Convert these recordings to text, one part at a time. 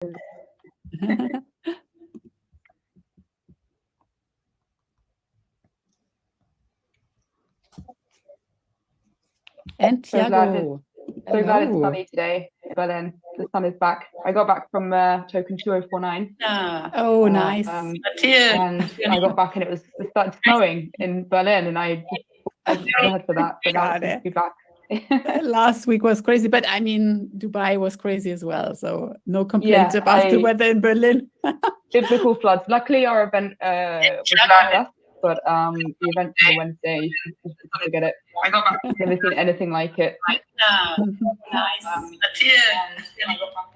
And So glad Tiago. So glad it's sunny today in Berlin. The sun is back. I got back from token 2049. Oh, nice. And I got back and it started snowing in Berlin, and I was prepared for that. But now it's good to be back. Last week was crazy, but I mean, Dubai was crazy as well. So no complaints about the weather in Berlin. Biblical floods. Luckily, our event was successful, but the event on Wednesday, you should forget it. Never seen anything like it. Nice.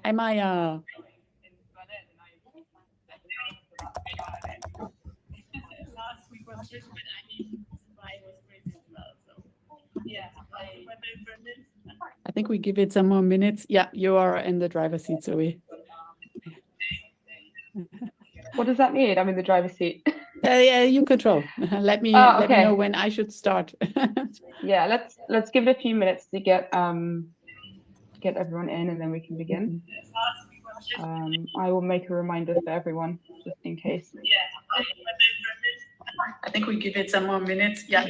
Hi, Maya. Last week was good, but I mean, Dubai was crazy as well. So yeah, I think we give it some more minutes. Yeah, you are in the driver's seat, Zoe. What does that mean? I'm in the driver's seat. Yeah, you control. Let me know when I should start. Yeah, let's give it a few minutes to get everyone in, and then we can begin. I will make a reminder for everyone just in case. I think we give it some more minutes. Yeah.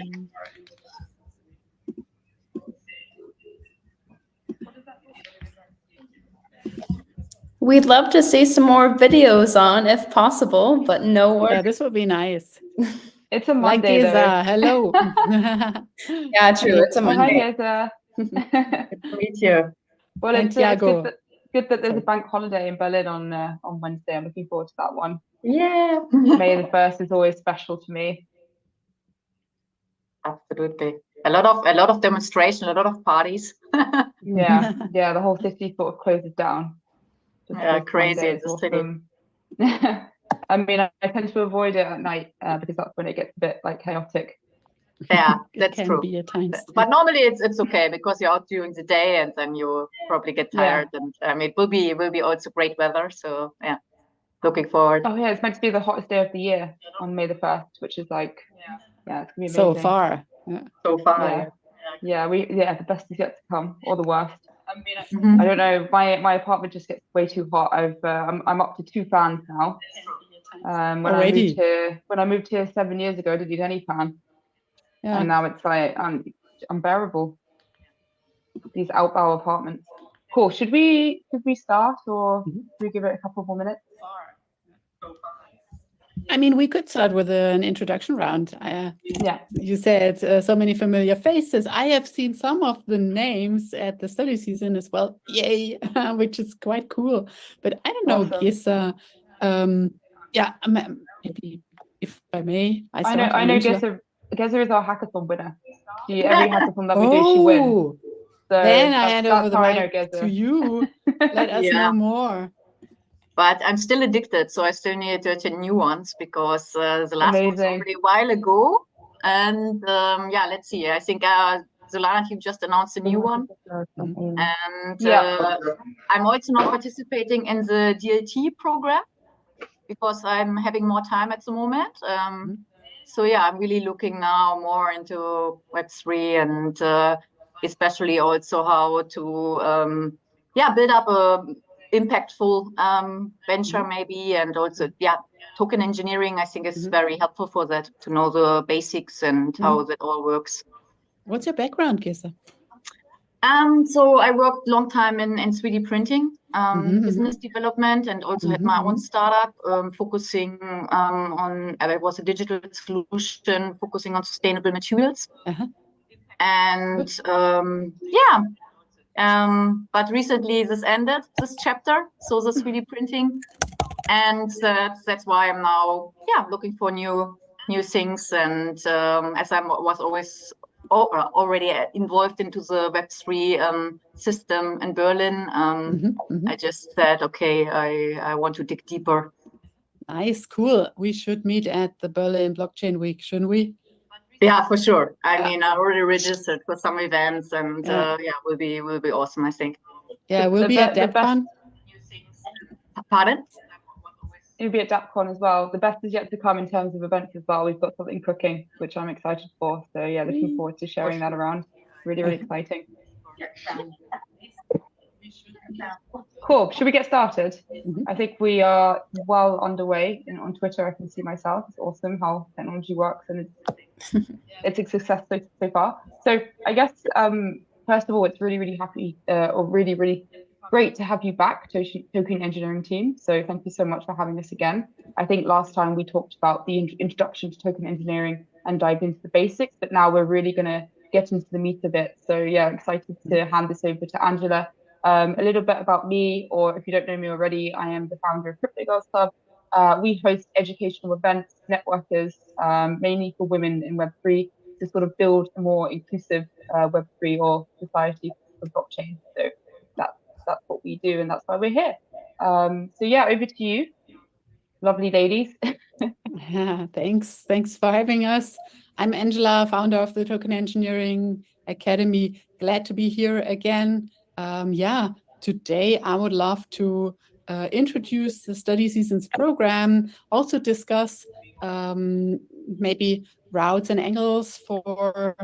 We'd love to see some more videos on if possible, but no work. Yeah, this would be nice. It's a Monday, like though. Hello. Yeah, true. It's a Monday. Hi, Geza. Good to meet you. Well, it's good that there's a bank holiday in Berlin on Wednesday. I'm looking forward to that one. Yeah. May the 1st is always special to me. Absolutely. A lot of demonstration, a lot of parties. Yeah, the whole city sort of closes down. Crazy. It's awesome. I mean, I tend to avoid it at night because that's when it gets a bit like chaotic. Yeah, that's true. Be at times. But normally it's okay because you're out during the day and then you probably get tired. Yeah. And it will be also great weather. So yeah, looking forward. Oh yeah, it's meant to be the hottest day of the year on May the 1st, which is like it's gonna be amazing. So far. So far. Yeah, the best is yet to come, or the worst. I mean, I don't know. My apartment just gets way too hot. I'm up to 2 fans now. When I moved here 7 years ago, I didn't need any fan, and now it's like unbearable. These Altbau apartments. Cool. Should we start, or should we give it a couple more minutes? I mean, we could start with an introduction round. You said so many familiar faces. I have seen some of the names at the study season as well. Yay, which is quite cool. But I don't know, Geza. Maybe if I may. I know Geza is our hackathon winner. Every hackathon that we do, she wins. So then I hand over the mic to you. Let us know more. But I'm still addicted, so I still need to attend new ones because the last one was already a while ago. And let's see. I think Solana team just announced a new one. And I'm also not participating in the DLT program because I'm having more time at the moment. So yeah, I'm really looking now more into Web3 and especially also how to build up a impactful venture maybe, and also token engineering I think is very helpful for that, to know the basics and how that all works. What's your background, Geza? So I worked long time in 3D printing, business development, and also had my own startup focusing on it was a digital solution focusing on sustainable materials. And but recently this ended, this chapter, so the 3D printing, and that's why I'm now looking for new things. And as I was always already involved into the Web3 system in Berlin, I just said, okay, I want to dig deeper. Nice, cool. We should meet at the Berlin Blockchain Week, shouldn't we? Yeah, for sure. I mean, I already registered for some events, and will be awesome, I think. Yeah, we'll be at DevCon. Pardon? It'll be at DAppCon as well. The best is yet to come in terms of events as well. We've got something cooking, which I'm excited for. So yeah, looking forward to sharing that around. Really, really exciting. Cool. Should we get started? I think we are well underway. On Twitter, I can see myself. It's awesome how technology works, and it's a success so far. So I guess first of all, it's really really great to have you back, Token Engineering team. So thank you so much for having us again. I think last time we talked about the introduction to token engineering and dived into the basics, but now we're really going to get into the meat of it. So yeah, excited to hand this over to Angela. A little bit about me, or if you don't know me already, I am the founder of Crypto Girls Club. We host educational events, networkers, mainly for women in Web3, to sort of build a more inclusive Web3 or society for blockchain. So that's what we do, and that's why we're here. So yeah, over to you, lovely ladies. Yeah, thanks for having us. I'm Angela, founder of the Token Engineering Academy. Glad to be here again. Yeah, today I would love to introduce the study seasons program, also discuss maybe routes and angles for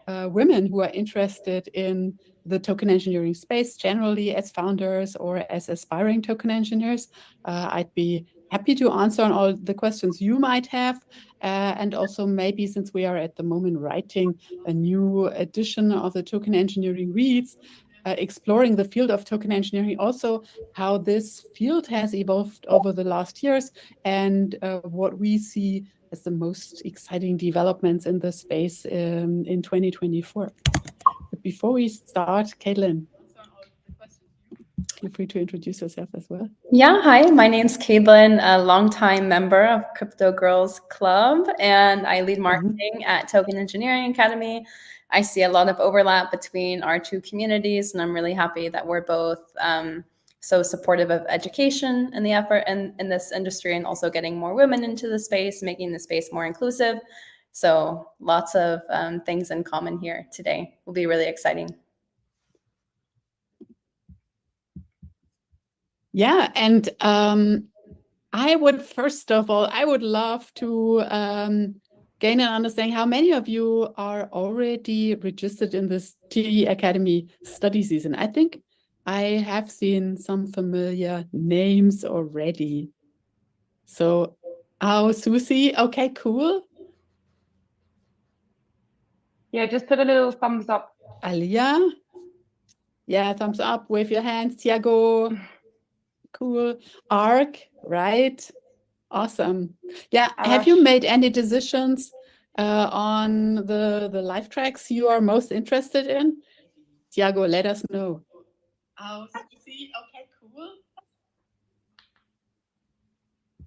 women who are interested in the token engineering space generally as founders or as aspiring token engineers. I'd be happy to answer on all the questions you might have. And also maybe since we are at the moment writing a new edition of the Token Engineering Reads, exploring the field of token engineering, also how this field has evolved over the last years and what we see as the most exciting developments in the space in 2024. But before we start, Caitlin, feel free to introduce yourself as well. Yeah, hi, my name's Caitlin, a longtime member of Crypto Girls Club, and I lead marketing at Token Engineering Academy. I see a lot of overlap between our two communities, and I'm really happy that we're both so supportive of education and the effort in this industry, and also getting more women into the space, making the space more inclusive. So lots of things in common here today. Will be really exciting. Yeah, and I would, first of all, I would love to gain an understanding how many of you are already registered in this TE Academy study season. I think I have seen some familiar names already. So, Susie, okay, cool. Yeah, just put a little thumbs up. Alia, yeah, thumbs up, wave your hands. Tiago, cool. Ark, right? Awesome. Yeah, have you made any decisions on the live tracks you are most interested in? Tiago, let us know. Susie, okay, cool.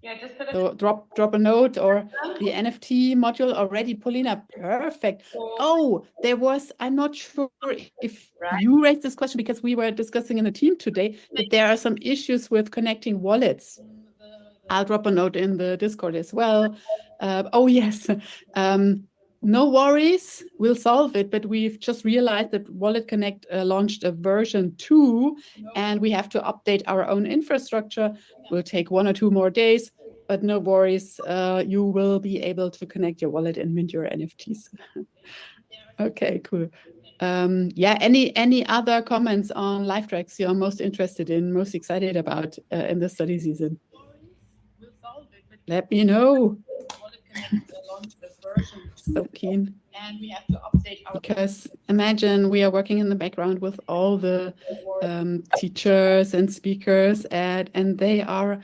Yeah, just put So drop a note, or the NFT module already, Paulina, perfect. Oh, there was, I'm not sure if you raised this question because we were discussing in the team today that there are some issues with connecting wallets. I'll drop a note in the Discord as well. Oh, yes. No worries, we'll solve it, but we've just realized that Wallet Connect launched a version 2, and we have to update our own infrastructure. Will take 1 or 2 more days, but no worries, you will be able to connect your wallet and mint your NFTs. Okay, cool. Yeah, any other comments on live tracks you're most interested in, most excited about in the study season? Let me know. So keen. And we have to update our, because imagine we are working in the background with all the teachers and speakers and they are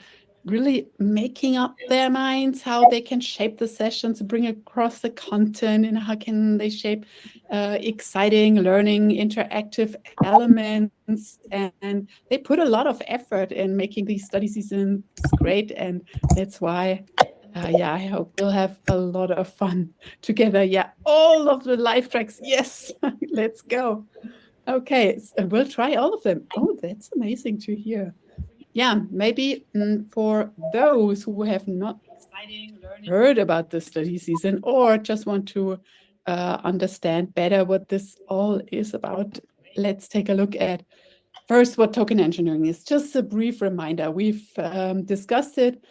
really making up their minds how they can shape the sessions, bring across the content, and how can they shape exciting learning interactive elements, and they put a lot of effort in making these study seasons great, and that's why yeah, I hope we'll have a lot of fun together. Yeah, all of the live tracks, yes. Let's go. Okay, so we'll try all of them. Oh, that's amazing to hear. Yeah, maybe for those who have not heard about the study season or just want to understand better what this all is about, let's take a look at first what token engineering is. Just a brief reminder. We've discussed it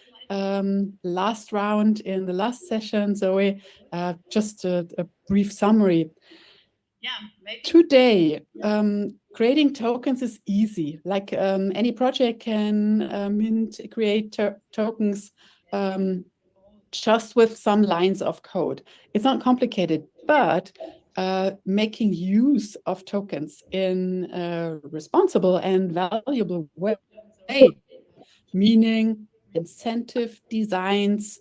last round in the last session, so just a brief summary. Yeah, today creating tokens is easy. Like any project can create tokens just with some lines of code. It's not complicated, but making use of tokens in a responsible and valuable way, meaning incentive designs,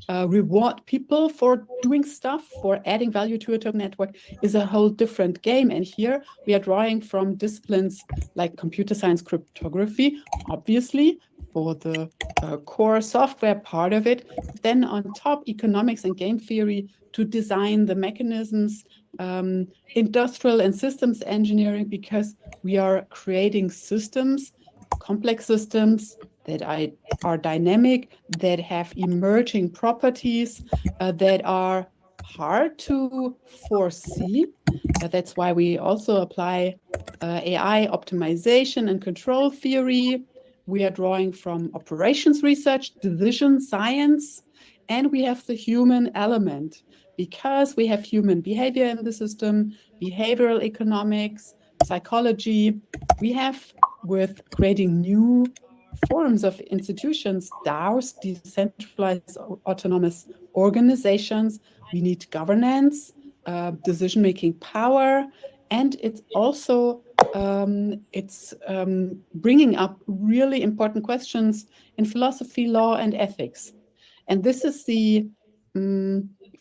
reward people for doing stuff, for adding value to a token network, is a whole different game. And here we are drawing from disciplines like computer science, cryptography, obviously, for the core software part of it. Then on top, economics and game theory to design the mechanisms, industrial and systems engineering, because we are creating systems, complex systems that are dynamic, that have emerging properties, that are hard to foresee. That's why we also apply AI optimization and control theory. We are drawing from operations research, decision science, and we have the human element, because we have human behavior in the system, behavioral economics, psychology. We have, with creating new forms of institutions, DAOs, decentralized autonomous organizations, we need governance, decision-making power, and it's also bringing up really important questions in philosophy, law, and ethics. And this is the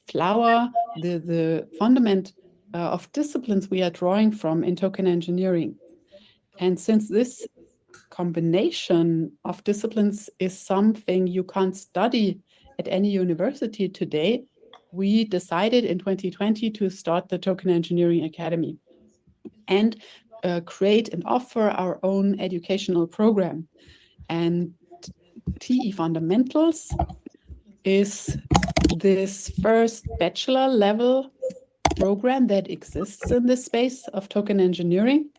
flower, the fundament of disciplines we are drawing from in token engineering. And since this combination of disciplines is something you can't study at any university today, we decided in 2020 to start the Token Engineering Academy and create and offer our own educational program. And TE Fundamentals is this first bachelor level program that exists in the space of token engineering.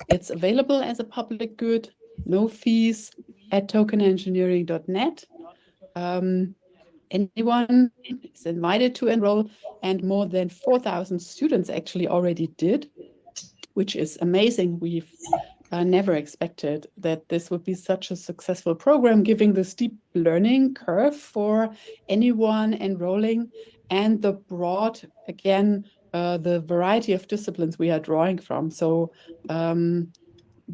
It's available as a public good, no fees, at tokenengineering.net. Anyone is invited to enroll, and more than 4,000 students actually already did, which is amazing. We've never expected that this would be such a successful program, given the steep learning curve for anyone enrolling and the broad, again, the variety of disciplines we are drawing from. So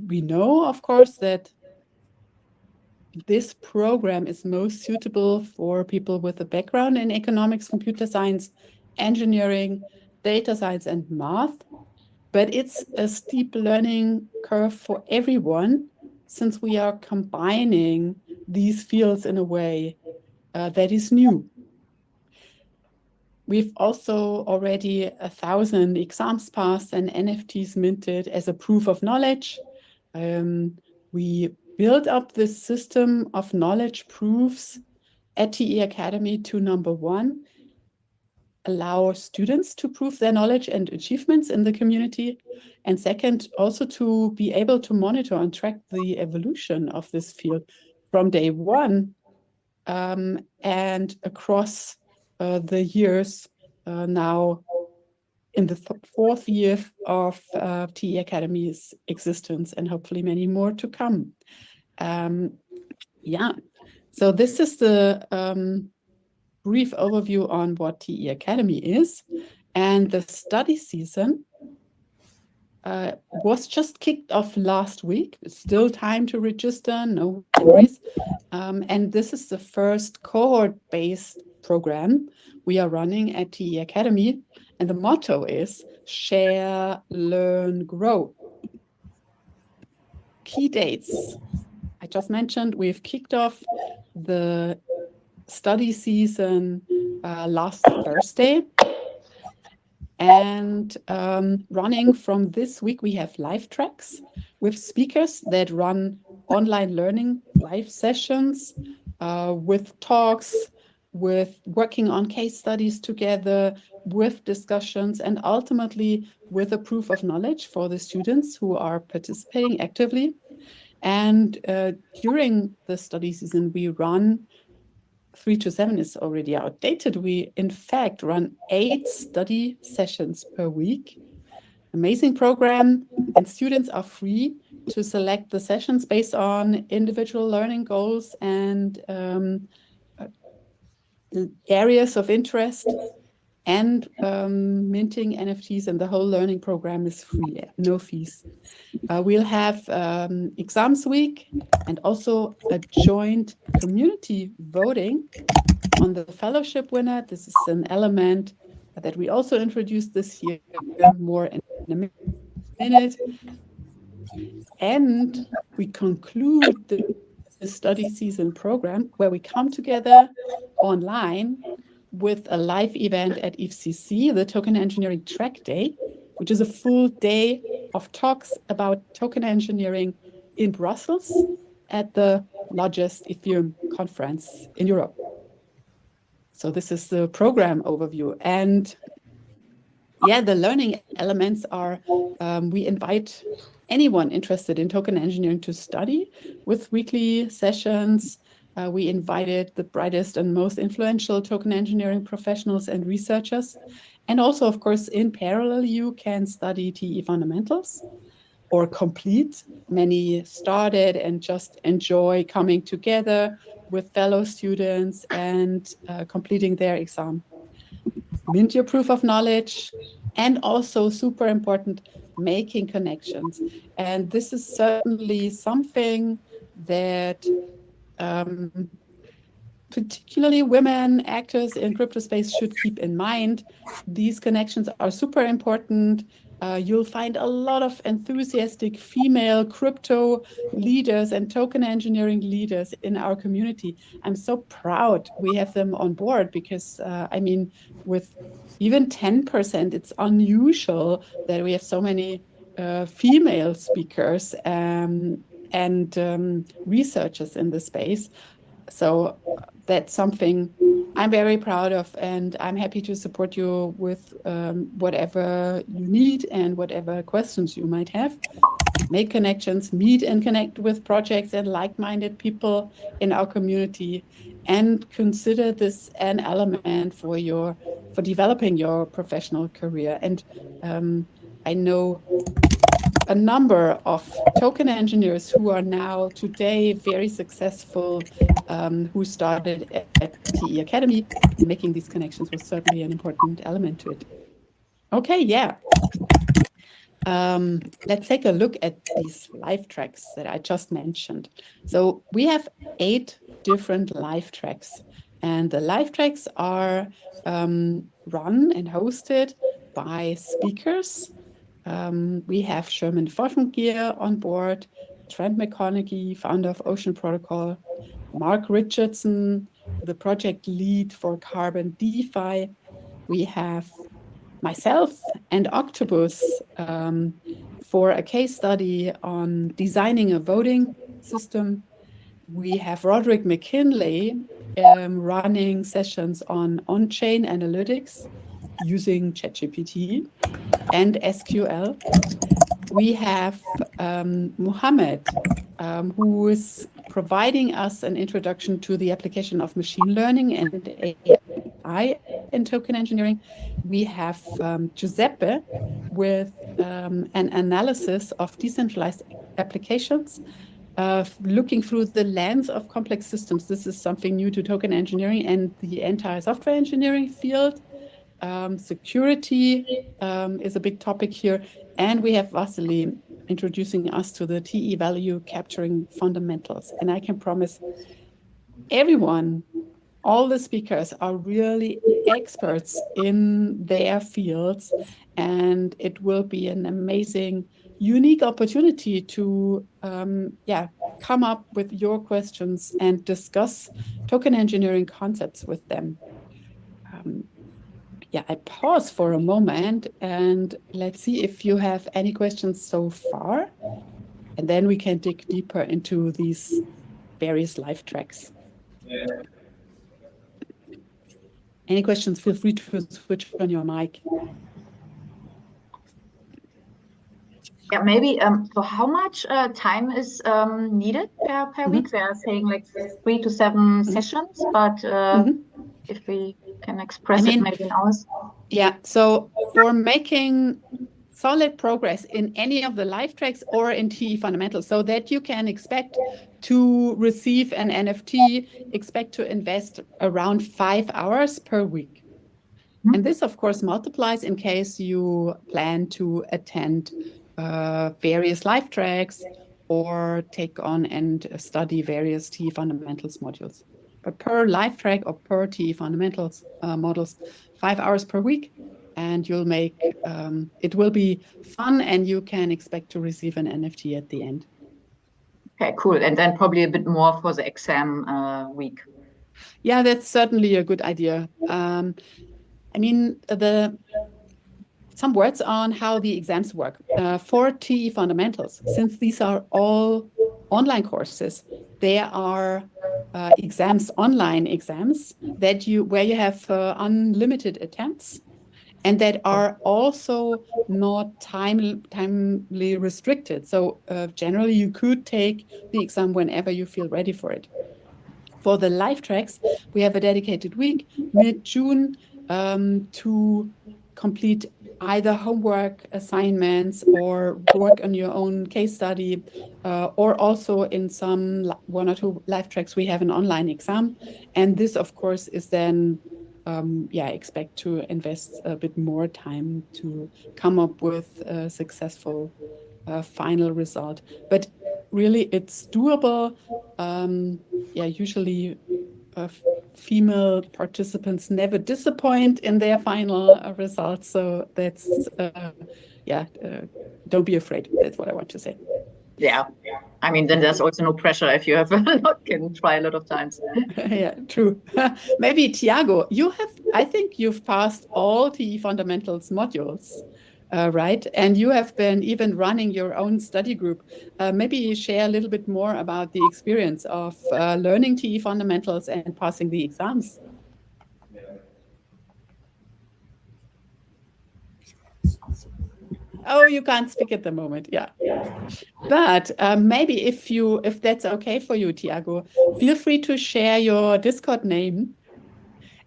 we know, of course, that this program is most suitable for people with a background in economics, computer science, engineering, data science, and math. But it's a steep learning curve for everyone, since we are combining these fields in a way that is new. We've also already 1,000 exams passed and NFTs minted as a proof of knowledge. We build up this system of knowledge proofs at TE Academy to, number one, allow students to prove their knowledge and achievements in the community. And second, also to be able to monitor and track the evolution of this field from day one and across the years now in the fourth year of TE Academy's existence, and hopefully many more to come. Yeah, so this is the brief overview on what TE Academy is. And the study season was just kicked off last week. It's still time to register, no worries. And this is the first cohort-based program we are running at TE Academy. And the motto is share, learn, grow. Key dates. I just mentioned we've kicked off the study season last Thursday. And running from this week, we have live tracks with speakers that run online learning live sessions with talks, with working on case studies together, with discussions, and ultimately with a proof of knowledge for the students who are participating actively. And during the study season, we run 3 to 7 is already outdated. We, in fact, run 8 study sessions per week. amazing program, and students are free to select the sessions based on individual learning goals and areas of interest, and minting NFTs, and the whole learning program is free, no fees. We'll have exams week and also a joint community voting on the fellowship winner. This is an element that we also introduced this year, more in a minute. And we conclude the study season program where we come together online with a live event at EFCC, the Token Engineering Track Day, which is a full day of talks about token engineering in Brussels at the largest Ethereum conference in Europe. So this is the program overview. And yeah, the learning elements are, we invite anyone interested in token engineering to study with weekly sessions. We invited the brightest and most influential token engineering professionals and researchers. And also, of course, in parallel, you can study TE fundamentals or complete. Many started and just enjoy coming together with fellow students and completing their exam. Mint your proof of knowledge, and also super important, making connections. And this is certainly something that particularly women actors in crypto space should keep in mind. These connections are super important. You'll find a lot of enthusiastic female crypto leaders and token engineering leaders in our community. I'm so proud we have them on board because, I mean, with even 10%, it's unusual that we have so many female speakers and researchers in the space. So that's something I'm very proud of, and I'm happy to support you with whatever you need and whatever questions you might have. Make connections, meet and connect with projects and like-minded people in our community, and consider this an element for developing your professional career. And I know a number of token engineers who are now today very successful, who started at TE Academy, and making these connections was certainly an important element to it. Okay, yeah. Let's take a look at these live tracks that I just mentioned. So we have 8 different live tracks, and the live tracks are run and hosted by speakers. We have Sherman Forschungsgear on board, Trent McConaughey, founder of Ocean Protocol, Mark Richardson, the project lead for Carbon DeFi. We have myself and Octopus for a case study on designing a voting system. We have Roderick McKinley running sessions on-chain analytics using ChatGPT and SQL. We have Mohammed, who is providing us an introduction to the application of machine learning and AI in token engineering. We have Giuseppe with an analysis of decentralized applications, looking through the lens of complex systems. This is something new to token engineering and the entire software engineering field. Security is a big topic here. And we have Vasily introducing us to the TE value capturing fundamentals. And I can promise everyone, all the speakers are really experts in their fields, and it will be an amazing, unique opportunity to come up with your questions and discuss token engineering concepts with them. I pause for a moment and let's see if you have any questions so far, and then we can dig deeper into these various live tracks. Any questions, feel free to switch on your mic. Yeah, maybe, so how much time is needed per week? They are saying like 3 to 7 sessions, but if we can express it maybe in hours. Yeah, so for making solid progress in any of the life tracks or in TE fundamentals, so that you can expect to receive an NFT, expect to invest around 5 hours per week. And this, of course, multiplies in case you plan to attend various life tracks or take on and study various TE fundamentals modules. But per life track or per TE fundamentals models, 5 hours per week, and you'll make, it will be fun, and you can expect to receive an NFT at the end. Okay, cool. And then probably a bit more for the exam week. Yeah, that's certainly a good idea. I mean, some words on how the exams work. For TE fundamentals, since these are all online courses, there are exams, online exams, where you have unlimited attempts, and that are also not timely restricted. So generally, you could take the exam whenever you feel ready for it. For the live tracks, we have a dedicated week, mid-June, to complete either homework assignments or work on your own case study, or also in some 1 or 2 live tracks, we have an online exam. And this, of course, is then, expect to invest a bit more time to come up with a successful final result. But really, it's doable. Usually female participants never disappoint in their final results. So that's, don't be afraid. That's what I want to say. Yeah. I mean, then there's also no pressure if you have can try a lot of times. Yeah, true. Maybe Tiago, I think you've passed all TE fundamentals modules. Right? And you have been even running your own study group. Maybe share a little bit more about the experience of learning TE fundamentals and passing the exams. Oh, you can't speak at the moment. Yeah. But maybe if that's okay for you, Tiago, feel free to share your Discord name,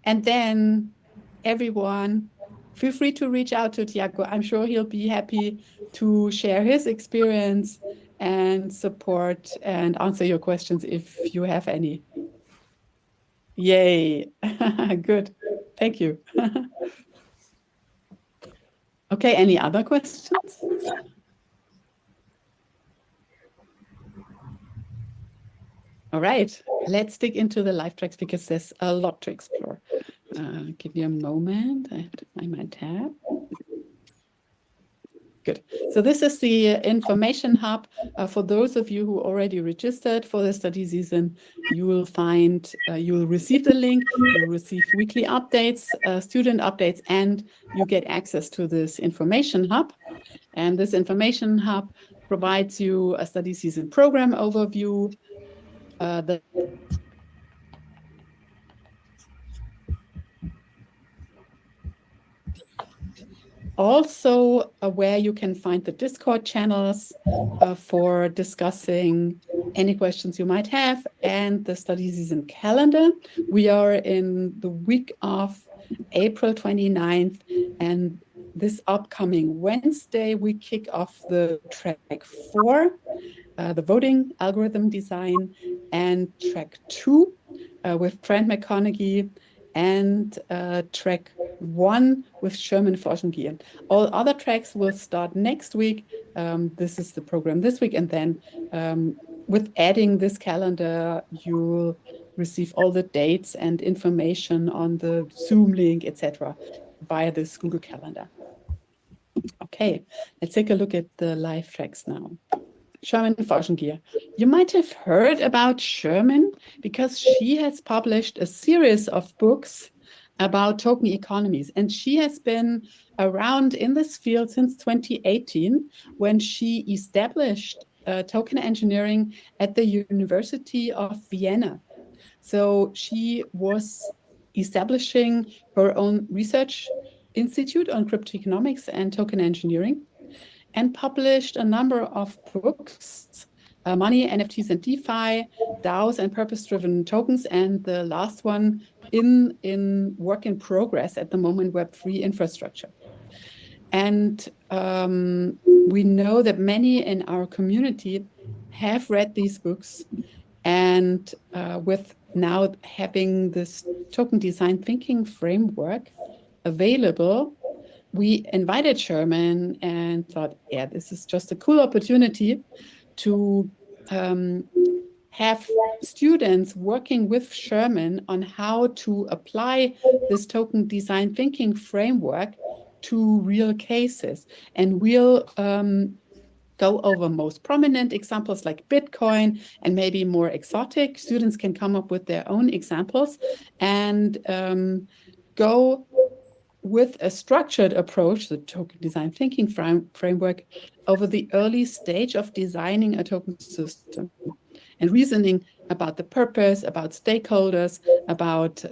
and then everyone, feel free to reach out to Tiago. I'm sure he'll be happy to share his experience and support and answer your questions if you have any. Yay. Good. Thank you. Okay, any other questions? All right, let's dig into the live tracks because there's a lot to explore. Give me a moment. I have to find my tab. Good. So this is the information hub. For those of you who already registered for the study season, you will receive the link, you'll receive weekly updates, student updates, and you get access to this information hub. And this information hub provides you a study season program overview, also where you can find the Discord channels for discussing any questions you might have, and the study season calendar. We are in the week of April 29th, and this upcoming Wednesday, we kick off the track 4, the voting algorithm design, and track 2 with Trent McConaughey, and track 1 with Sherman Forschengier. All other tracks will start next week. This is the program this week, and then with adding this calendar, you'll receive all the dates and information on the Zoom link, etc., via this Google Calendar. Okay, let's take a look at the live tracks now. Sherman Forschengier. You might have heard about Sherman because she has published a series of books about token economies, and she has been around in this field since 2018 when she established token engineering at the University of Vienna. So she was establishing her own research institute on cryptoeconomics and token engineering, and published a number of books, Money, NFTs, and DeFi, DAOs, and purpose-driven tokens, and the last one in work in progress at the moment, Web3 infrastructure. And we know that many in our community have read these books, and with now having this token design thinking framework available, we invited Sherman and thought, yeah, this is just a cool opportunity to have students working with Sherman on how to apply this token design thinking framework to real cases. And we'll go over most prominent examples like Bitcoin, and maybe more exotic. Students can come up with their own examples and go with a structured approach, the token design thinking framework, over the early stage of designing a token system and reasoning about the purpose, about stakeholders, about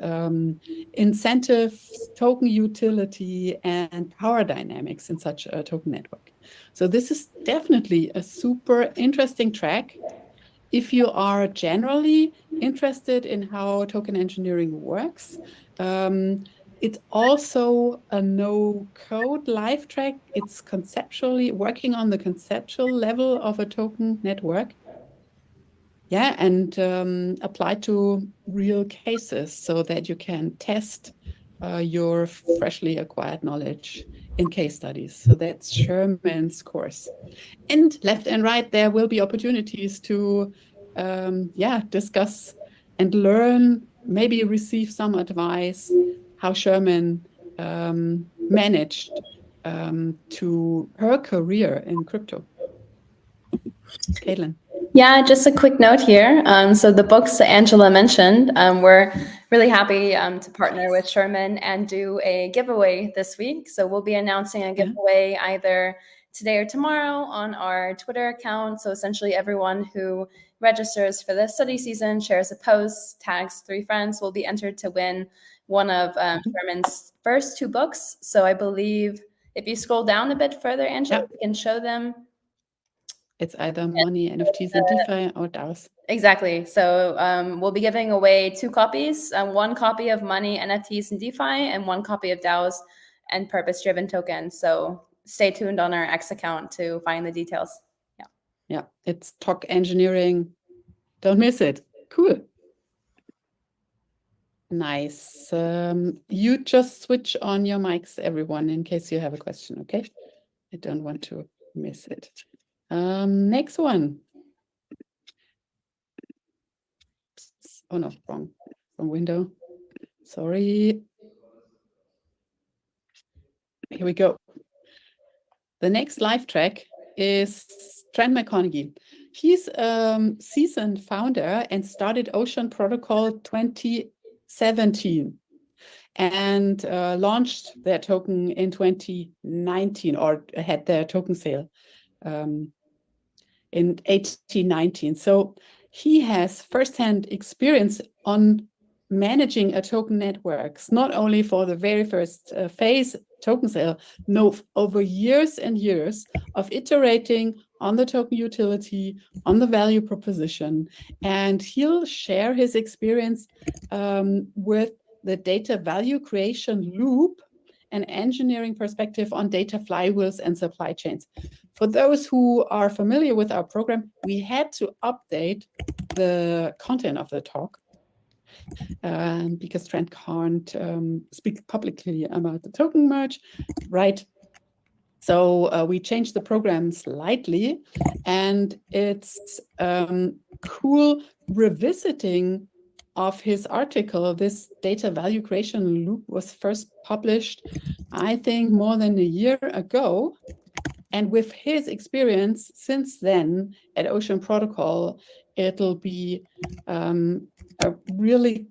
incentives, token utility, and power dynamics in such a token network. So this is definitely a super interesting track. If you are generally interested in how token engineering works, it's also a no-code live track. It's conceptually working on the conceptual level of a token network. Yeah, and apply to real cases so that you can test your freshly acquired knowledge in case studies. So that's Sherman's course. And left and right, there will be opportunities to discuss and learn, maybe receive some advice, how Sherman managed to her career in crypto. Caitlin. Yeah, just a quick note here. So the books that Angela mentioned, we're really happy to partner with Sherman and do a giveaway this week. So we'll be announcing a giveaway either today or tomorrow on our Twitter account. So essentially everyone who registers for the study season, shares a post, tags 3 friends, will be entered to win one of Sherman's first 2 books. So I believe if you scroll down a bit further, Angela, you can show them. It's either money, NFTs, and DeFi, or DAOs. Exactly. So we'll be giving away 2 copies, 1 copy of money, NFTs, and DeFi, and 1 copy of DAOs and purpose-driven tokens. So stay tuned on our X account to find the details. Yeah. Yeah, it's Talk Engineering. Don't miss it. Cool. Nice. You just switch on your mics, everyone, in case you have a question, okay? I don't want to miss it. Next one. Oh no, wrong window. Sorry. Here we go. The next live track is Trent McConaughey. He's a seasoned founder and started Ocean Protocol 2017 and launched their token in 2019, or had their token sale in 2018-19. So he has firsthand experience on managing a token networks, not only for the very first phase token sale, no, over years and years of iterating on the token utility, on the value proposition. And he'll share his experience with the data value creation loop and engineering perspective on data flywheels and supply chains. For those who are familiar with our program, we had to update the content of the talk because Trent can't speak publicly about the token merge, right? So we changed the program slightly, and it's cool revisiting of his article. This data value creation loop was first published, I think, more than a year ago. And with his experience since then at Ocean Protocol, it'll be a really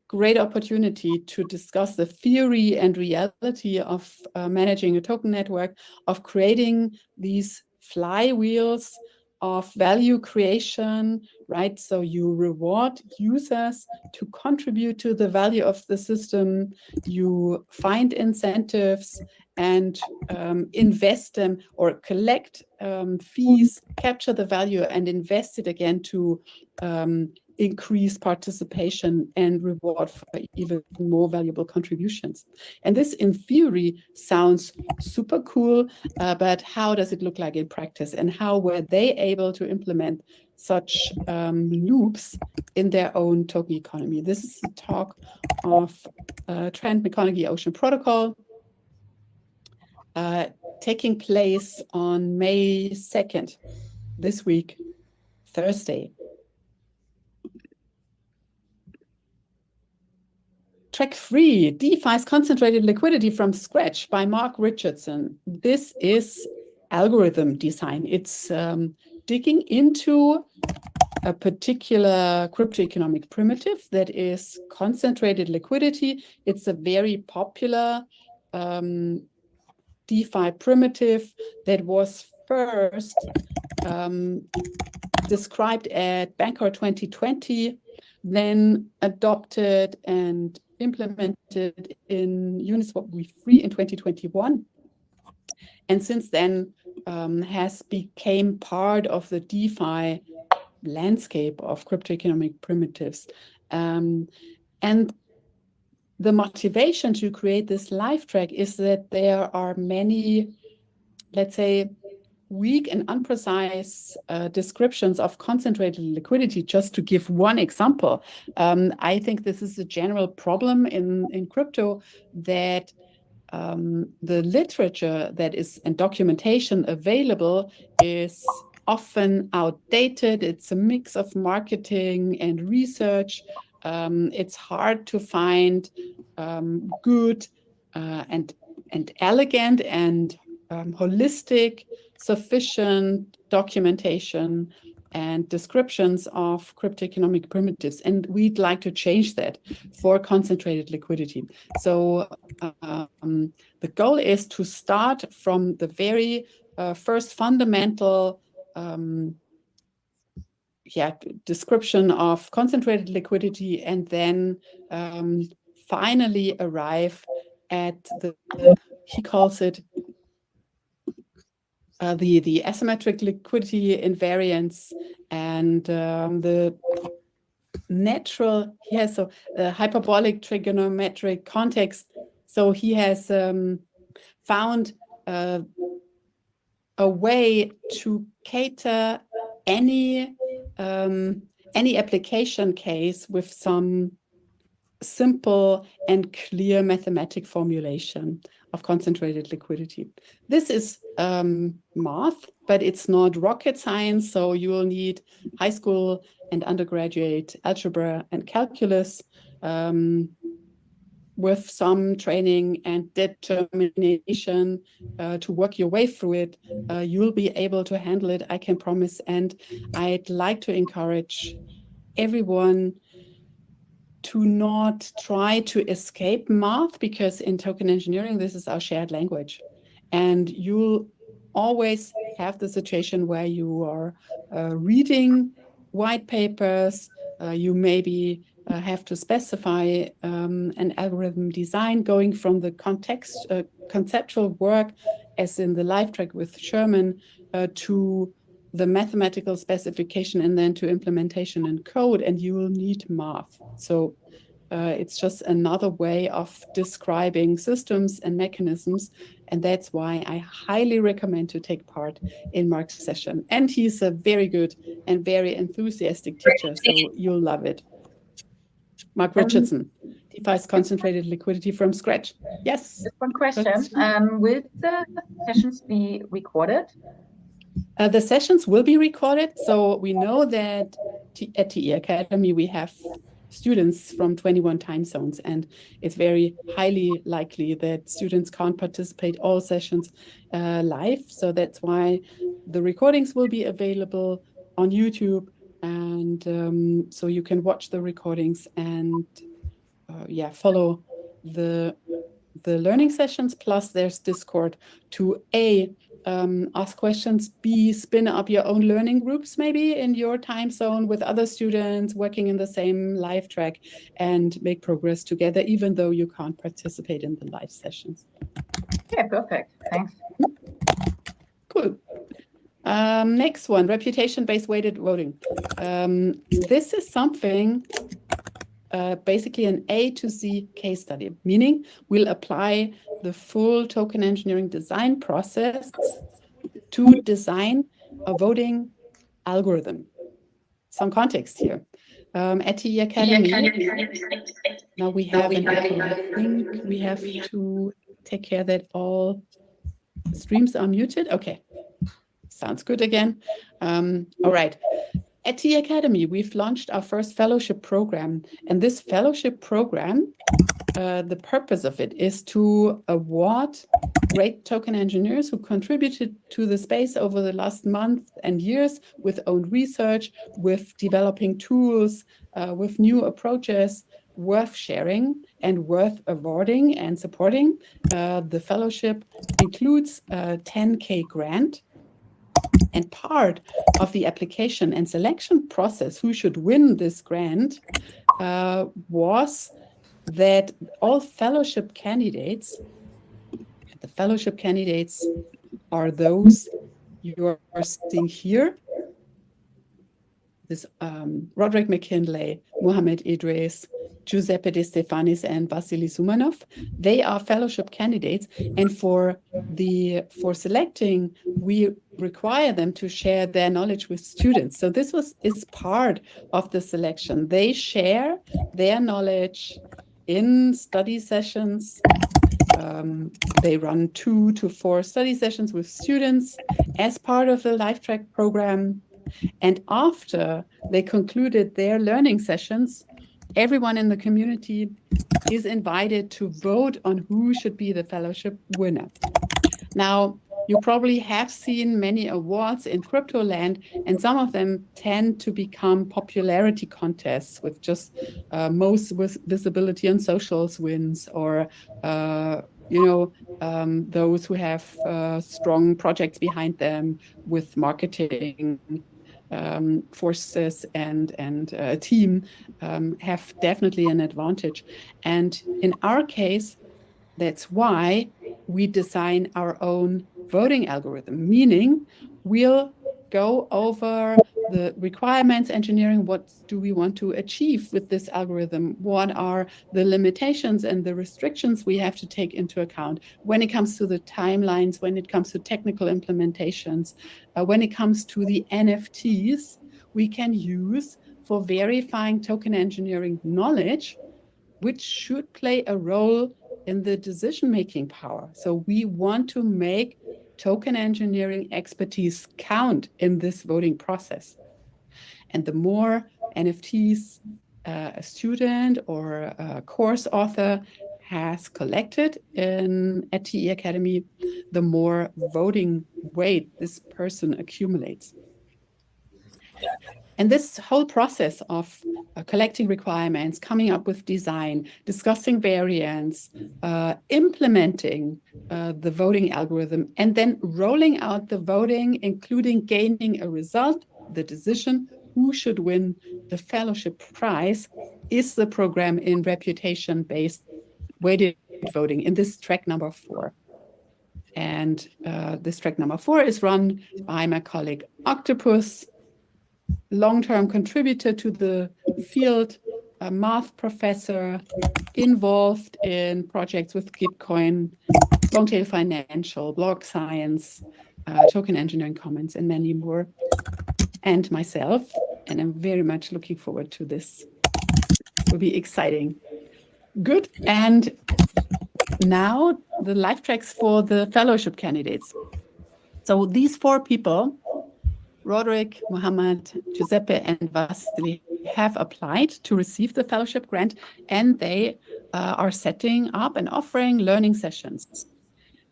great opportunity to discuss the theory and reality of managing a token network, of creating these flywheels of value creation, right? So you reward users to contribute to the value of the system, you find incentives and invest them or collect fees, capture the value and invest it again to increase participation and reward for even more valuable contributions. And this, in theory, sounds super cool, but how does it look like in practice? And how were they able to implement such loops in their own token economy? This is the talk of Trent McConaughey Ocean Protocol, taking place on May 2nd, this week, Thursday. Track 3, DeFi's Concentrated Liquidity from Scratch by Mark Richardson. This is algorithm design. It's digging into a particular cryptoeconomic primitive that is concentrated liquidity. It's a very popular DeFi primitive that was first described at Bancor 2020, then adopted and implemented in Uniswap V3 in 2021, and since then has become part of the DeFi landscape of cryptoeconomic primitives. And the motivation to create this live track is that there are many, let's say, weak and unprecise descriptions of concentrated liquidity. Just to give one example, I think this is a general problem in crypto, that the literature that is and documentation available is often outdated. It's a mix of marketing and research. It's hard to find good and elegant and holistic, sufficient documentation and descriptions of cryptoeconomic primitives. And we'd like to change that for concentrated liquidity. So the goal is to start from the very first fundamental description of concentrated liquidity, and then finally arrive at he calls it the asymmetric liquidity invariance and the natural, he has a hyperbolic trigonometric context. So he has found a way to cater any application case with some simple and clear mathematic formulation of concentrated liquidity. This is math, but it's not rocket science. So you will need high school and undergraduate algebra and calculus with some training and determination to work your way through it. You'll be able to handle it, I can promise. And I'd like to encourage everyone to not try to escape math, because in token engineering, this is our shared language. And you'll always have the situation where you are reading white papers, you maybe have to specify an algorithm design going from the conceptual work, as in the live track with Sherman, to the mathematical specification and then to implementation and code, and you will need math. So it's just another way of describing systems and mechanisms, and that's why I highly recommend to take part in Mark's session. And he's a very good and very enthusiastic teacher, so you'll love it. Mark Richardson, DeFi's Concentrated Liquidity from Scratch. Yes. Just one question. Will the sessions be recorded? The sessions will be recorded. So we know that at TE Academy, we have students from 21 time zones, and it's very highly likely that students can't participate all sessions live. So that's why the recordings will be available on YouTube. And so you can watch the recordings and follow the learning sessions. Plus there's Discord to ask questions, B, spin up your own learning groups maybe in your time zone with other students working in the same live track, and make progress together even though you can't participate in the live sessions. Yeah, perfect. Thanks. Cool. Next one, reputation-based weighted voting. This is something, basically an A to Z case study, meaning we'll apply the full token engineering design process to design a voting algorithm. Some context here. At the Academy, now we have an echo. I think we have to take care that all streams are muted. Okay, sounds good again. All right. At the Academy, we've launched our first fellowship program. And this fellowship program, the purpose of it is to award great token engineers who contributed to the space over the last month and years with own research, with developing tools, with new approaches, worth sharing and worth awarding and supporting. The fellowship includes a 10K grant. And part of the application and selection process, who should win this grant, was that all fellowship candidates, the fellowship candidates are those you are seeing here. This Roderick McKinley, Mohamed Idris, Giuseppe De Stefanis, and Vasily Sumanov. They are fellowship candidates, and for selecting, we require them to share their knowledge with students. So this is part of the selection. They share their knowledge in study sessions. They run 2 to 4 study sessions with students as part of the LifeTrack program. And after they concluded their learning sessions, everyone in the community is invited to vote on who should be the fellowship winner. Now, you probably have seen many awards in crypto land, and some of them tend to become popularity contests with just most visibility on socials wins, or those who have strong projects behind them with marketing forces and a team have definitely an advantage. And in our case, that's why we design our own voting algorithm, meaning we'll go over the requirements engineering. What do we want to achieve with this algorithm? What are the limitations and the restrictions we have to take into account when it comes to the timelines, when it comes to technical implementations, when it comes to the NFTs we can use for verifying token engineering knowledge, which should play a role in the decision-making power. So we want to make token engineering expertise count in this voting process. And the more NFTs a student or a course author has collected at TE Academy, the more voting weight this person accumulates. And this whole process of collecting requirements, coming up with design, discussing variants, implementing the voting algorithm, and then rolling out the voting, including gaining a result, the decision who should win the fellowship prize, is the program in reputation-based weighted voting in this track number 4. And this track number 4 is run by my colleague Octopus, long-term contributor to the field, a math professor involved in projects with Gitcoin, Longtail Financial, Block Science, Token Engineering Commons, and many more, and myself. And I'm very much looking forward to this. It will be exciting. Good. And now the live tracks for the fellowship candidates. So these 4 people, Roderick, Mohamed, Giuseppe, and Vasily, have applied to receive the fellowship grant, and they are setting up and offering learning sessions.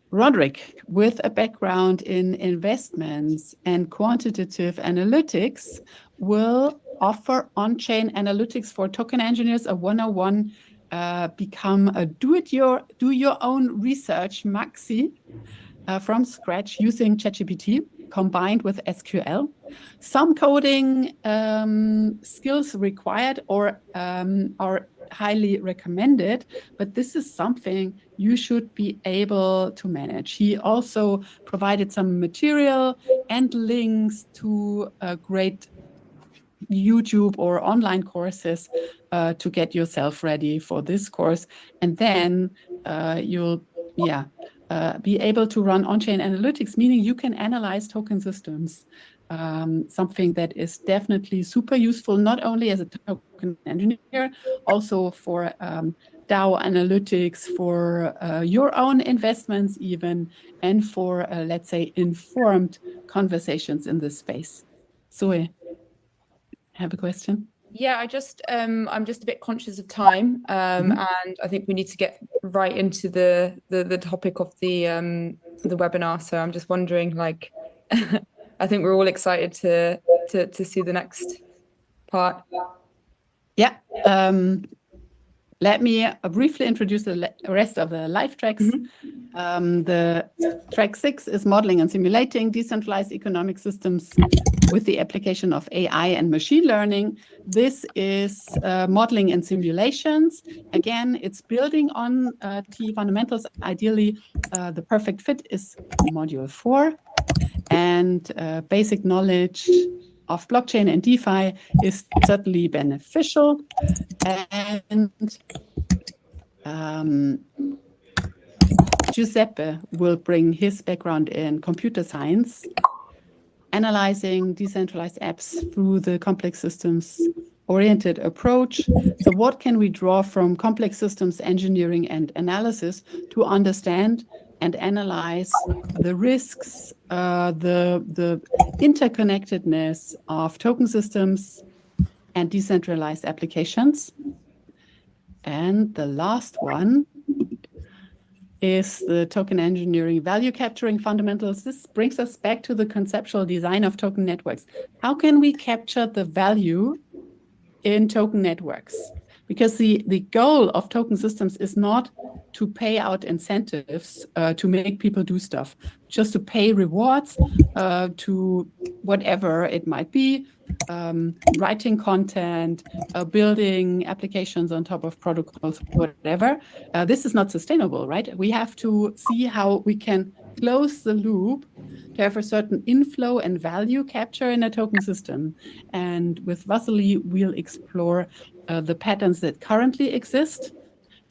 Roderick, with a background in investments and quantitative analytics, will offer on-chain analytics for token engineers, a 101, become a do-your-own research maxi from scratch using ChatGPT combined with SQL. Some coding skills required or are highly recommend it, but this is something you should be able to manage. He also provided some material and links to great YouTube or online courses to get yourself ready for this course. And then you'll be able to run on-chain analytics, meaning you can analyze token systems. Something that is definitely super useful, not only as a token engineer, also for DAO analytics, for your own investments even, and for, let's say, informed conversations in this space. Zoe, have a question? Yeah, I'm just a bit conscious of time, and I think we need to get right into the topic of the webinar. So I'm just wondering, like, I think we're all excited to see the next part. Yeah. Let me briefly introduce the rest of the live tracks. The track 6 is modeling and simulating decentralized economic systems with the application of AI and machine learning. This is modeling and simulations. Again, it's building on T fundamentals. Ideally, the perfect fit is module 4. And basic knowledge of blockchain and DeFi is certainly beneficial. And Giuseppe will bring his background in computer science, analyzing decentralized apps through the complex systems-oriented approach. So what can we draw from complex systems engineering and analysis to understand and analyze the risks, the interconnectedness of token systems and decentralized applications? And the last one is the token engineering value capturing fundamentals. This brings us back to the conceptual design of token networks. How can we capture the value in token networks? Because the goal of token systems is not to pay out incentives to make people do stuff, just to pay rewards to whatever it might be, writing content, building applications on top of protocols, whatever. This is not sustainable, right? We have to see how we can close the loop to have a certain inflow and value capture in a token system. And with Vasily, we'll explore the patterns that currently exist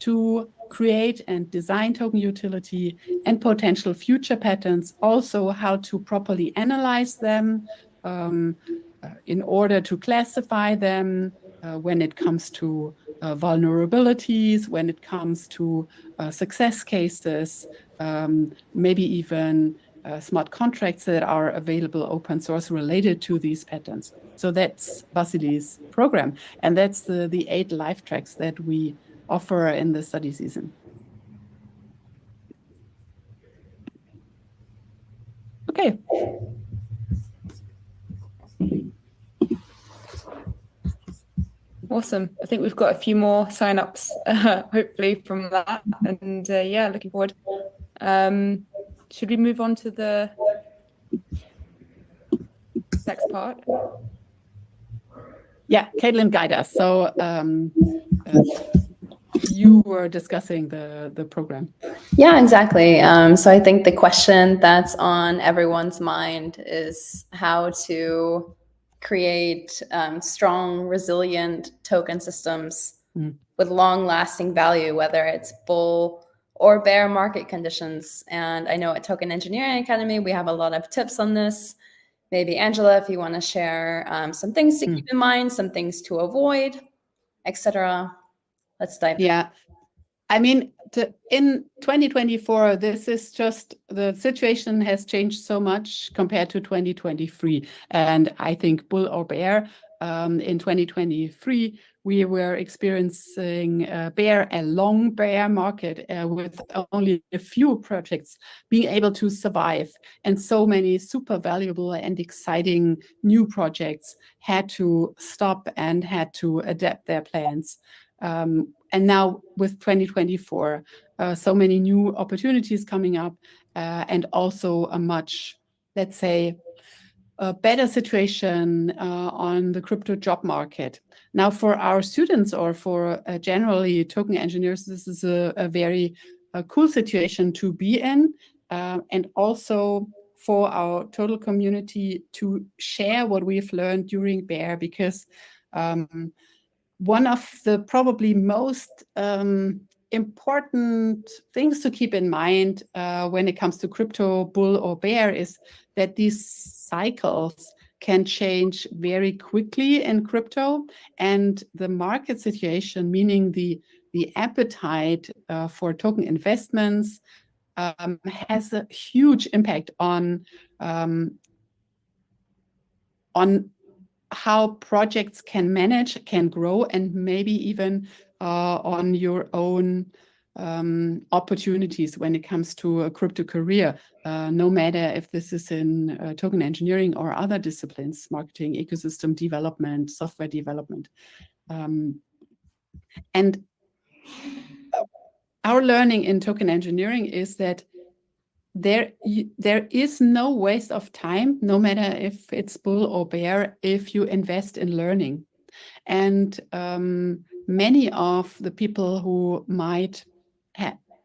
to create and design token utility and potential future patterns, also how to properly analyze them in order to classify them when it comes to vulnerabilities, when it comes to success cases, maybe even smart contracts that are available open source related to these patterns. So that's Vasily's program. And that's the 8 live tracks that we offer in the study season. Okay. Awesome. I think we've got a few more signups, hopefully, from that. And yeah, looking forward. Should we move on to the next part? Yeah, Caitlin, guide us. So you were discussing the program. Yeah, exactly. So I think the question that's on everyone's mind is how to create strong, resilient token systems with long-lasting value, whether it's bull or bear market conditions. And I know at Token Engineering Academy, we have a lot of tips on this. Maybe Angela, if you want to share some things to keep in mind, some things to avoid, etc. Let's dive in. Yeah. I mean, in 2024, this is just, the situation has changed so much compared to 2023. And I think bull or bear, in 2023, we were experiencing a long bear market with only a few projects being able to survive. And so many super valuable and exciting new projects had to stop and had to adapt their plans. And now with 2024, so many new opportunities coming up and also a much, let's say, a better situation on the crypto job market. Now, for our students or for generally token engineers, this is a very cool situation to be in, and also for our total community to share what we've learned during Bear, because one of the probably most important things to keep in mind when it comes to crypto bull or bear is that these cycles can change very quickly in crypto, and the market situation, meaning the appetite for token investments, has a huge impact on how projects can manage, can grow, and maybe even on your own opportunities when it comes to a crypto career, no matter if this is in token engineering or other disciplines, marketing, ecosystem development, software development. And our learning in token engineering is that there is no waste of time, no matter if it's bull or bear, if you invest in learning. And many of the people who might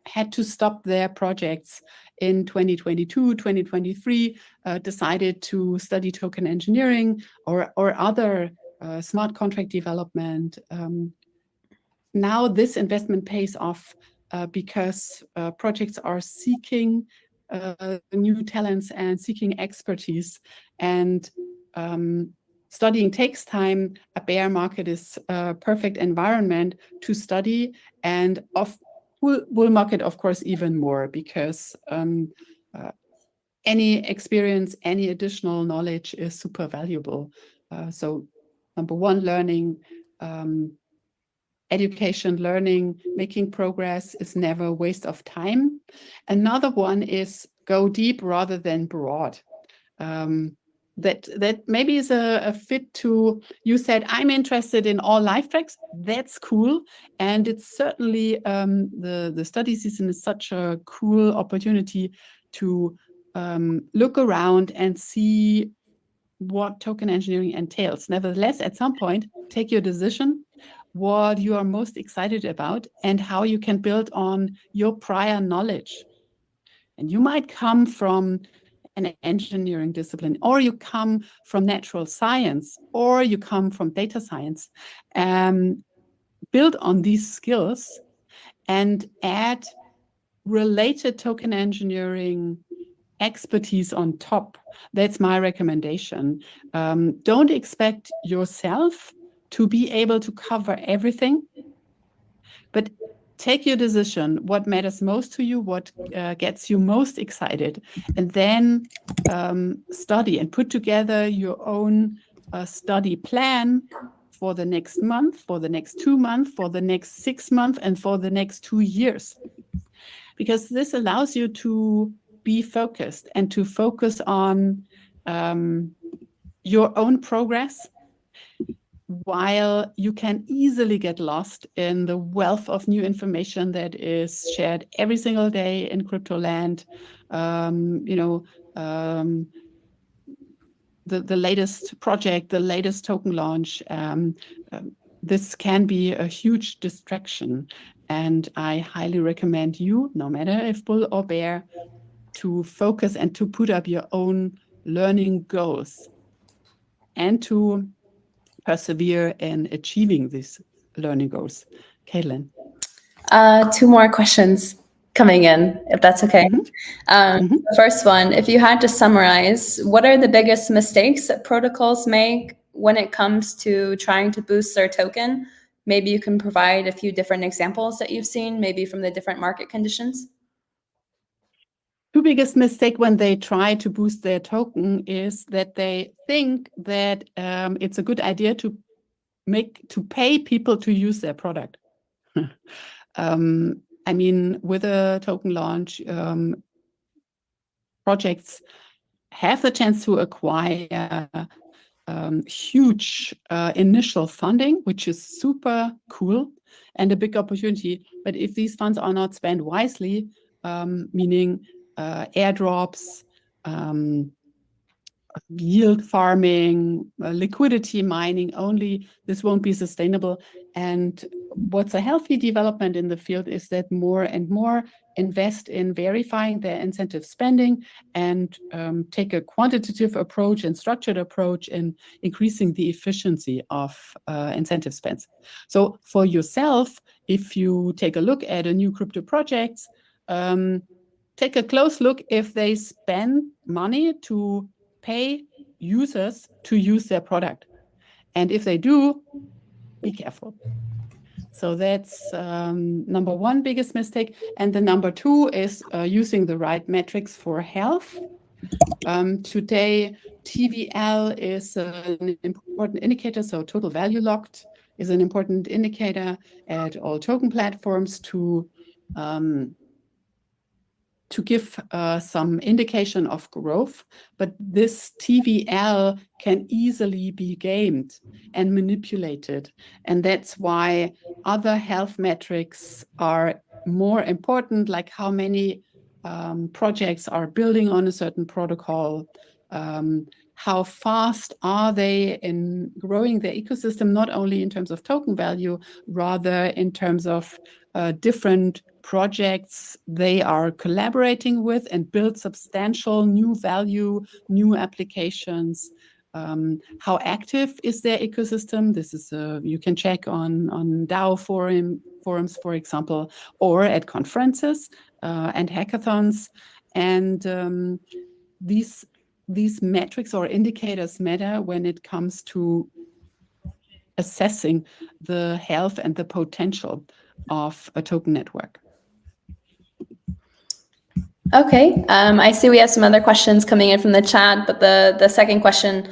had to stop their projects in 2022, 2023, decided to study token engineering or other smart contract development. Now this investment pays off because projects are seeking new talents and seeking expertise, and studying takes time. A bear market is a perfect environment to study, and bull market, of course, even more, because any experience, any additional knowledge is super valuable. So number one, learning, education, learning, making progress is never a waste of time. Another one is go deep rather than broad. That maybe is a fit to, you said, I'm interested in all life tracks. That's cool. And it's certainly, the study season is such a cool opportunity to look around and see what token engineering entails. Nevertheless, at some point, take your decision, what you are most excited about, and how you can build on your prior knowledge. And you might come from an engineering discipline, or you come from natural science, or you come from data science. Build on these skills and add related token engineering expertise on top. That's my recommendation. Don't expect yourself to be able to cover everything, but take your decision, what matters most to you, what gets you most excited, and then study and put together your own study plan for the next month, for the next 2 months, for the next 6 months, and for the next 2 years. Because this allows you to be focused and to focus on your own progress, while you can easily get lost in the wealth of new information that is shared every single day in crypto land. The latest project, the latest token launch, this can be a huge distraction. And I highly recommend you, no matter if bull or bear, to focus and to put up your own learning goals and to persevere in achieving these learning goals. Caitlin. 2 more questions coming in, if that's okay. The first one, if you had to summarize, what are the biggest mistakes that protocols make when it comes to trying to boost their token? Maybe you can provide a few different examples that you've seen, maybe from the different market conditions. 2 biggest mistake when they try to boost their token is that they think that it's a good idea to pay people to use their product. I mean, with a token launch, projects have the chance to acquire huge initial funding, which is super cool and a big opportunity. But if these funds are not spent wisely, meaning airdrops, yield farming, liquidity mining only, this won't be sustainable. And what's a healthy development in the field is that more and more invest in verifying their incentive spending and take a quantitative approach and structured approach in increasing the efficiency of incentive spends. So for yourself, if you take a look at a new crypto projects, take a close look if they spend money to pay users to use their product. And if they do, be careful. So that's number one biggest mistake. And the number two is using the right metrics for health. Today, TVL is an important indicator. So total value locked is an important indicator at all token platforms to give some indication of growth, but this TVL can easily be gamed and manipulated. And that's why other health metrics are more important, like how many projects are building on a certain protocol, how fast are they in growing their ecosystem, not only in terms of token value, rather in terms of different projects they are collaborating with and build substantial new value, new applications. How active is their ecosystem? This is you can check on DAO forums, for example, or at conferences and hackathons. And these metrics or indicators matter when it comes to assessing the health and the potential of a token network. Okay, I see we have some other questions coming in from the chat, but the second question,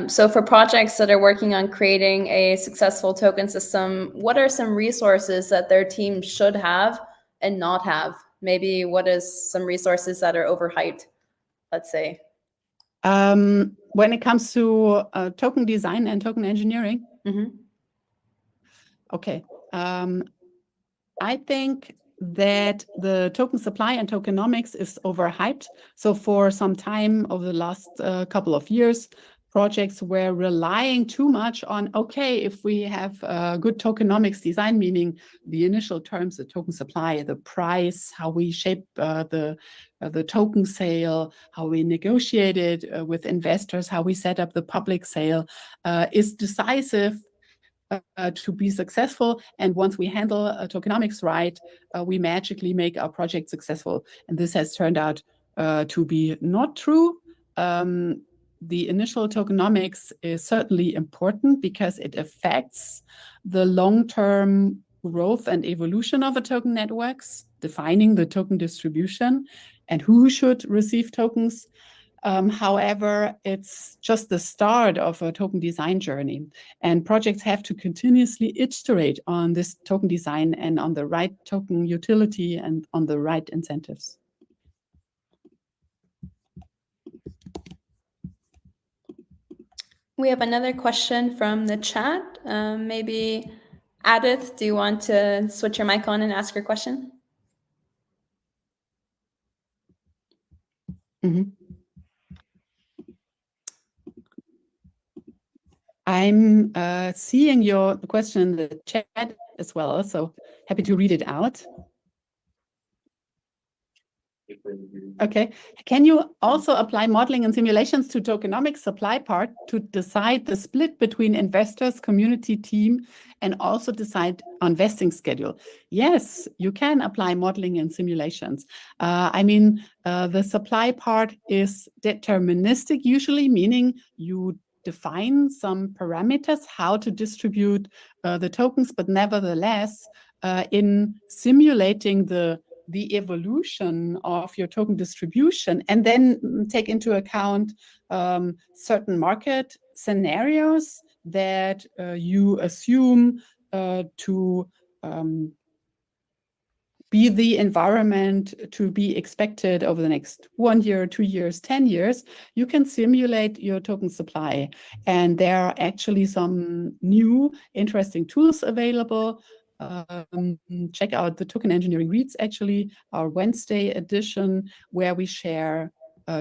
so for projects that are working on creating a successful token system, what are some resources that their team should have and not have? Maybe what is some resources that are overhyped, let's say? When it comes to token design and token engineering? Mm-hmm. Okay. I think that the token supply and tokenomics is overhyped. So for some time over the last couple of years, projects were relying too much on, okay, if we have good tokenomics design, meaning the initial terms, the token supply, the price, how we shape the token sale, how we negotiate it with investors, how we set up the public sale is decisive to be successful. And once we handle tokenomics right, we magically make our project successful. And this has turned out to be not true. The initial tokenomics is certainly important because it affects the long-term growth and evolution of a token networks, defining the token distribution and who should receive tokens. However, it's just the start of a token design journey, and projects have to continuously iterate on this token design and on the right token utility and on the right incentives. We have another question from the chat. Maybe Adith, do you want to switch your mic on and ask your question? Mm-hmm. I'm seeing your question in the chat as well, so happy to read it out. Okay. Can you also apply modeling and simulations to tokenomics supply part to decide the split between investors, community team, and also decide on vesting schedule? Yes, you can apply modeling and simulations. I mean, the supply part is deterministic usually, meaning you define some parameters how to distribute the tokens, but nevertheless, in simulating the evolution of your token distribution and then take into account certain market scenarios that you assume to be the environment to be expected over the next 1 year, 2 years, 10 years, you can simulate your token supply. And there are actually some new interesting tools available. Check out the Token Engineering Reads, actually, our Wednesday edition, where we share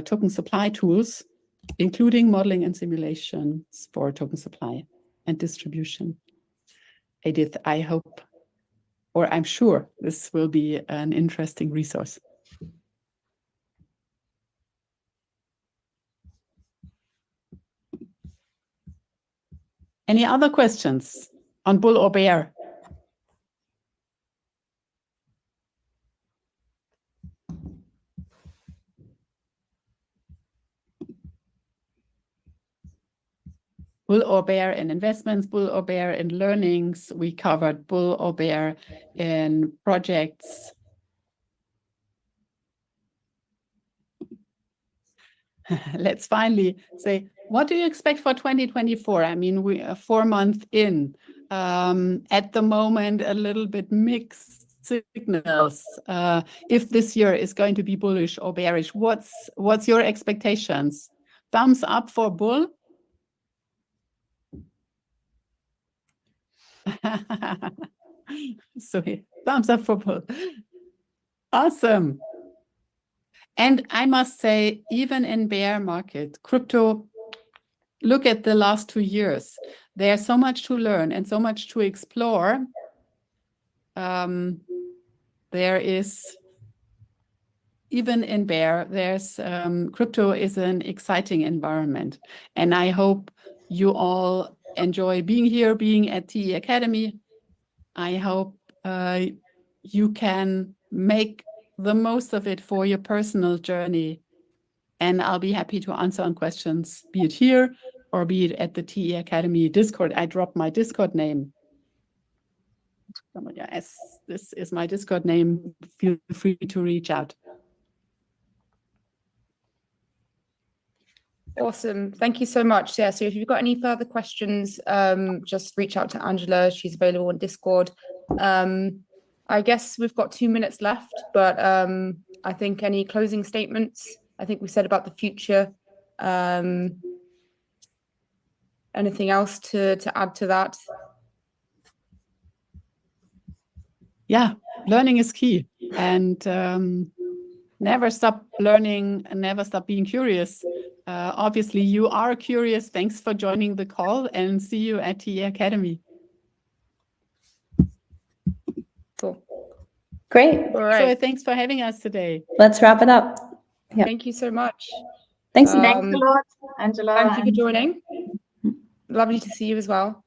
token supply tools. including modeling and simulations for token supply and distribution. Edith, I hope, or I'm sure this will be an interesting resource. Any other questions on bull or bear? Bull or bear in investments, bull or bear in learnings. We covered bull or bear in projects. Let's finally say, what do you expect for 2024? I mean, we are 4 months in. At the moment, a little bit mixed signals. If this year is going to be bullish or bearish, what's your expectations? Thumbs up for bull? So thumbs up for bull. Awesome. And I must say, even in bear market, crypto, look at the last 2 years. There's so much to learn and so much to explore. There is, even in bear, there's crypto is an exciting environment. And I hope you all enjoy being here, being at TE Academy. I hope you can make the most of it for your personal journey. And I'll be happy to answer on questions, be it here or be it at the TE Academy Discord. I dropped my Discord name. Somebody asks, this is my Discord name. Feel free to reach out. Awesome. Thank you so much. Yeah, so if you've got any further questions, just reach out to Angela. She's available on Discord. I guess we've got 2 minutes left, but I think any closing statements? I think we said about the future. Anything else to add to that? Yeah, learning is key. And never stop learning and never stop being curious. Obviously, you are curious. Thanks for joining the call and see you at TE Academy. Cool. Great. All right. So thanks for having us today. Let's wrap it up. Yeah. Thank you so much. Thanks. Thanks a lot, Angela. Thank you for joining. Lovely to see you as well.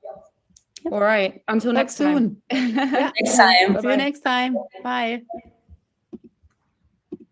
All right. Until next time. Yeah. Next time. See you next time. Bye.